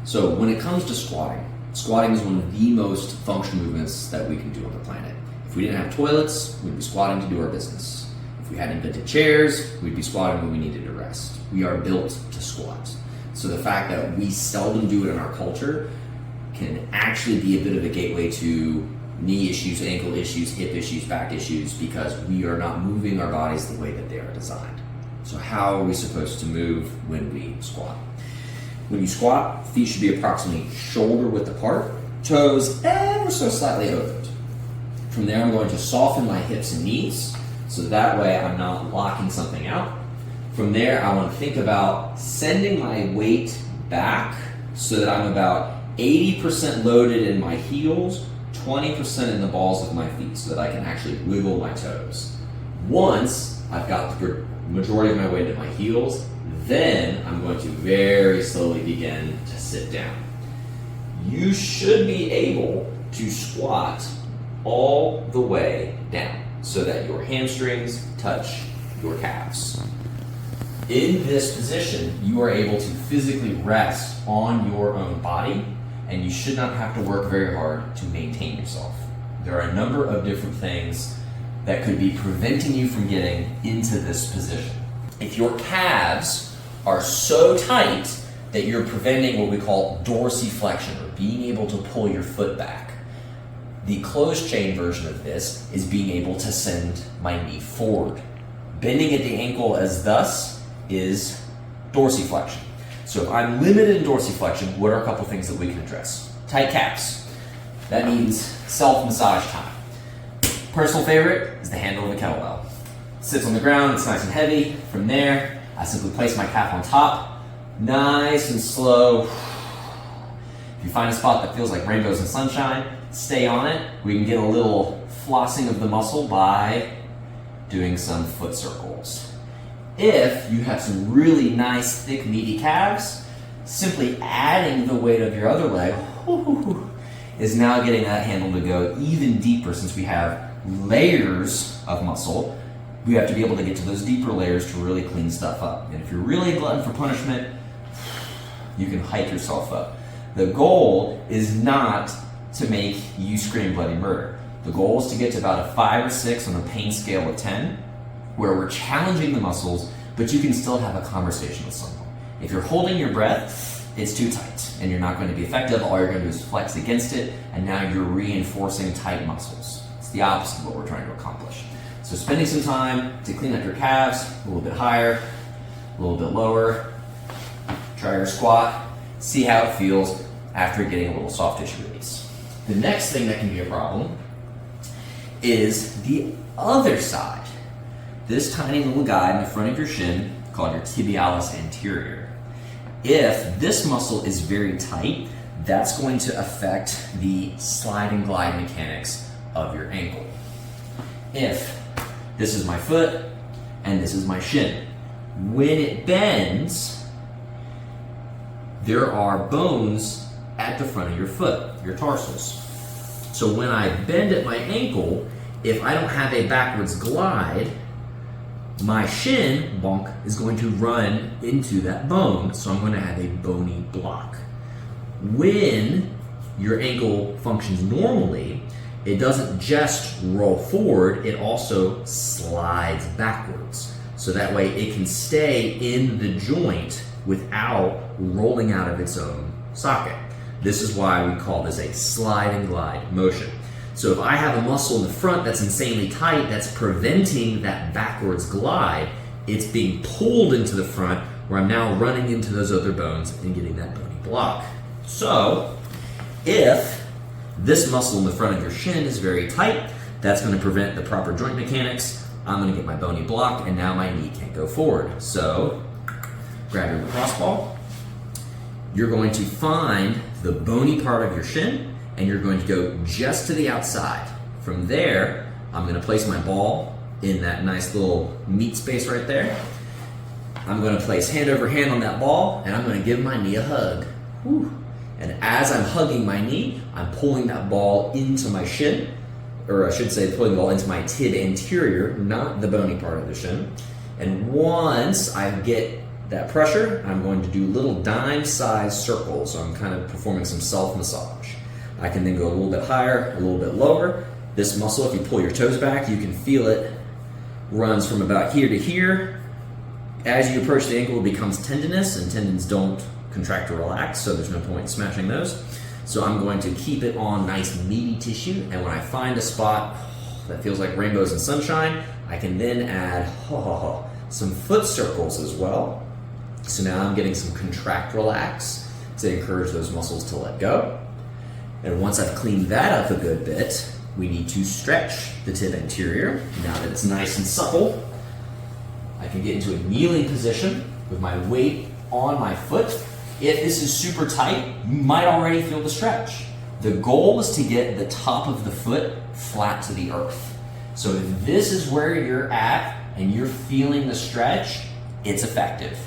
So when it comes to squatting, squatting is one of the most functional movements that we can do on the planet. If we didn't have toilets, we'd be squatting to do our business. If we hadn't invented chairs, we'd be squatting when we needed to rest. We are built to squat. So the fact that we seldom do it in our culture can actually be a bit of a gateway to knee issues, ankle issues, hip issues, back issues, because we are not moving our bodies the way that they are designed. So how are we supposed to move when we squat? When you squat, feet should be approximately shoulder width apart, toes ever so slightly opened. From there, I'm going to soften my hips and knees, so that way I'm not locking something out. From there, I want to think about sending my weight back so that I'm about 80% loaded in my heels, 20% in the balls of my feet, so that I can actually wiggle my toes. Once I've got the majority of my weight at my heels, then I'm going to very slowly begin to sit down. You should be able to squat all the way down so that your hamstrings touch your calves. In this position, you are able to physically rest on your own body, and you should not have to work very hard to maintain yourself. There are a number of different things that could be preventing you from getting into this position. If your calves are so tight that you're preventing what we call dorsiflexion, or being able to pull your foot back, the closed chain version of this is being able to send my knee forward. Bending at the ankle as thus is dorsiflexion. So if I'm limited in dorsiflexion, what are a couple things that we can address? Tight calves. That means self-massage time. Personal favorite is the handle of a kettlebell. Sits on the ground, it's nice and heavy. From there, I simply place my calf on top, nice and slow. If you find a spot that feels like rainbows and sunshine, stay on it. We can get a little flossing of the muscle by doing some foot circles. If you have some really nice, thick, meaty calves, simply adding the weight of your other leg is now getting that handle to go even deeper. Since we have layers of muscle, we have to be able to get to those deeper layers to really clean stuff up. And if you're really a glutton for punishment, you can hike yourself up. The goal is not to make you scream bloody murder. The goal is to get to about a 5 or 6 on a pain scale of 10, where we're challenging the muscles, but you can still have a conversation with someone. If you're holding your breath, it's too tight, and you're not going to be effective. All you're going to do is flex against it, and now you're reinforcing tight muscles. It's the opposite of what we're trying to accomplish. So spending some time to clean up your calves, a little bit higher, a little bit lower. Try your squat, see how it feels after getting a little soft tissue release. The next thing that can be a problem is the other side. This tiny little guy in the front of your shin, called your tibialis anterior. If this muscle is very tight, that's going to affect the slide and glide mechanics of your ankle. If this is my foot and this is my shin, when it bends, there are bones at the front of your foot, your tarsals. So when I bend at my ankle, if I don't have a backwards glide, my shin, bonk, is going to run into that bone, so I'm going to have a bony block. When your ankle functions normally, it doesn't just roll forward, it also slides backwards. So that way it can stay in the joint without rolling out of its own socket. This is why we call this a slide and glide motion. So if I have a muscle in the front that's insanely tight, that's preventing that backwards glide, it's being pulled into the front where I'm now running into those other bones and getting that bony block. So if this muscle in the front of your shin is very tight, that's going to prevent the proper joint mechanics. I'm going to get my bony block, and now my knee can't go forward. So grab your lacrosse ball. You're going to find the bony part of your shin, and you're going to go just to the outside. From there, I'm going to place my ball in that nice little meat space right there. I'm going to place hand over hand on that ball, and I'm going to give my knee a hug. Whew. And as I'm hugging my knee, I'm pulling that ball into my shin, or I should say pulling the ball into my tib anterior, not the bony part of the shin. And once I get that pressure, I'm going to do little dime-sized circles. So I'm kind of performing some self-massage. I can then go a little bit higher, a little bit lower. This muscle, if you pull your toes back, you can feel it runs from about here to here. As you approach the ankle, it becomes tendinous, and tendons don't contract or relax, so there's no point in smashing those. So I'm going to keep it on nice meaty tissue, and when I find a spot that feels like rainbows and sunshine, I can then add some foot circles as well. So now I'm getting some contract relax to encourage those muscles to let go. And once I've cleaned that up a good bit, we need to stretch the tib anterior. Now that it's nice and supple, I can get into a kneeling position with my weight on my foot. If this is super tight, you might already feel the stretch. The goal is to get the top of the foot flat to the earth. So if this is where you're at and you're feeling the stretch, it's effective.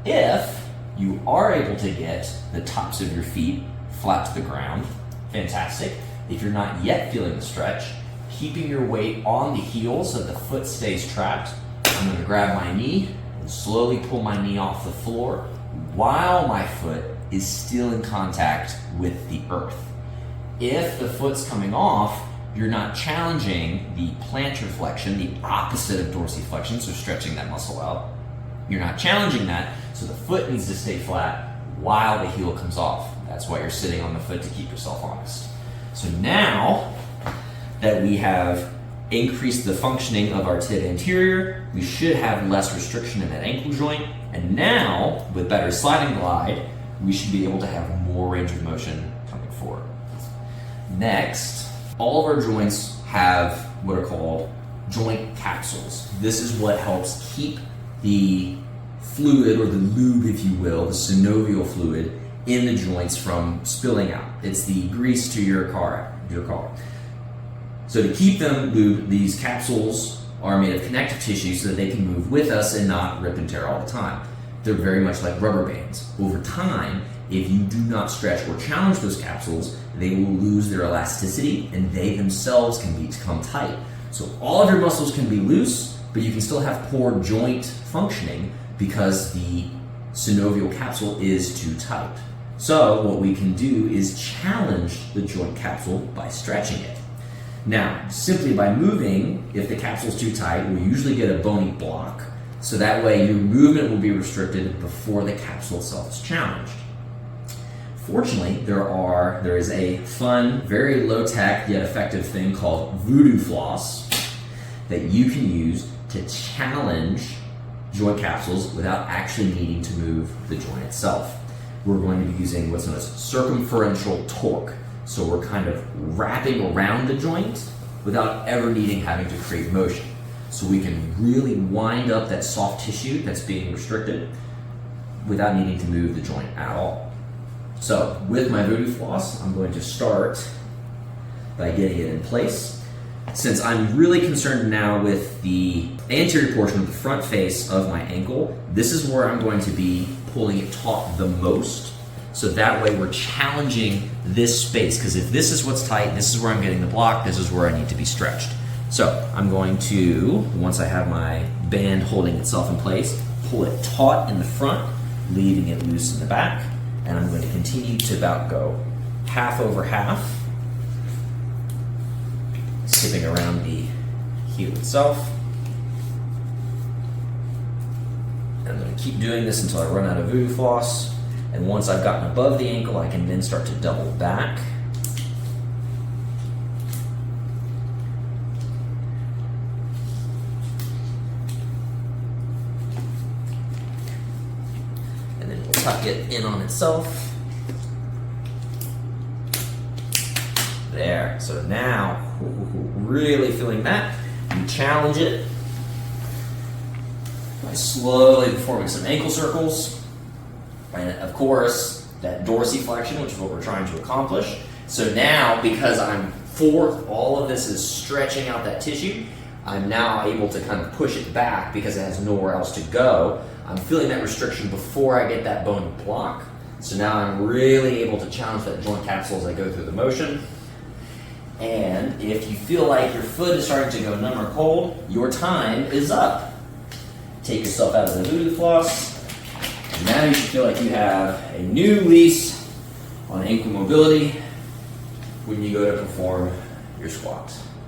If you are able to get the tops of your feet flat to the ground, fantastic. If you're not yet feeling the stretch, keeping your weight on the heel so the foot stays trapped, I'm going to grab my knee and slowly pull my knee off the floor while my foot is still in contact with the earth. If the foot's coming off, you're not challenging the plantar flexion, the opposite of dorsiflexion, so stretching that muscle out. You're not challenging that, so the foot needs to stay flat while the heel comes off. That's why you're sitting on the foot to keep yourself honest. So now that we have increased the functioning of our tib anterior, we should have less restriction in that ankle joint. And now, with better sliding glide, we should be able to have more range of motion coming forward. Next, all of our joints have what are called joint capsules. This is what helps keep the fluid, or the lube, if you will, the synovial fluid, in the joints from spilling out. It's the grease to your car. So to keep them lubed, these capsules are made of connective tissue so that they can move with us and not rip and tear all the time. They're very much like rubber bands. Over time, if you do not stretch or challenge those capsules, they will lose their elasticity and they themselves can become tight. So all of your muscles can be loose, but you can still have poor joint functioning because the synovial capsule is too tight. So what we can do is challenge the joint capsule by stretching it. Now, simply by moving, if the capsule's too tight, we'll usually get a bony block. So that way your movement will be restricted before the capsule itself is challenged. Fortunately, there is a fun, very low-tech yet effective thing called Voodoo Floss that you can use to challenge joint capsules without actually needing to move the joint itself. We're going to be using what's known as circumferential torque. So we're kind of wrapping around the joint without ever having to create motion. So we can really wind up that soft tissue that's being restricted without needing to move the joint at all. So with my Voodoo Floss, I'm going to start by getting it in place. Since I'm really concerned now with the anterior portion of the front face of my ankle, this is where I'm going to be pulling it taut the most. So that way we're challenging this space, because if this is what's tight, this is where I'm getting the block, this is where I need to be stretched. So I'm going to, once I have my band holding itself in place, pull it taut in the front, leaving it loose in the back, and I'm going to continue to about go half over half, skipping around the heel itself. And I'm going to keep doing this until I run out of Voodoo Floss. And once I've gotten above the ankle, I can then start to double back. And then we'll tuck it in on itself. There. So now, really feeling that. You challenge it by slowly performing some ankle circles. And of course, that dorsiflexion, which is what we're trying to accomplish. So now, because all of this is stretching out that tissue, I'm now able to kind of push it back because it has nowhere else to go. I'm feeling that restriction before I get that bony block. So now I'm really able to challenge that joint capsule as I go through the motion. And if you feel like your foot is starting to go numb or cold, your time is up. Take yourself out of the Voodoo Floss. Now you should feel like you have a new lease on ankle mobility when you go to perform your squats.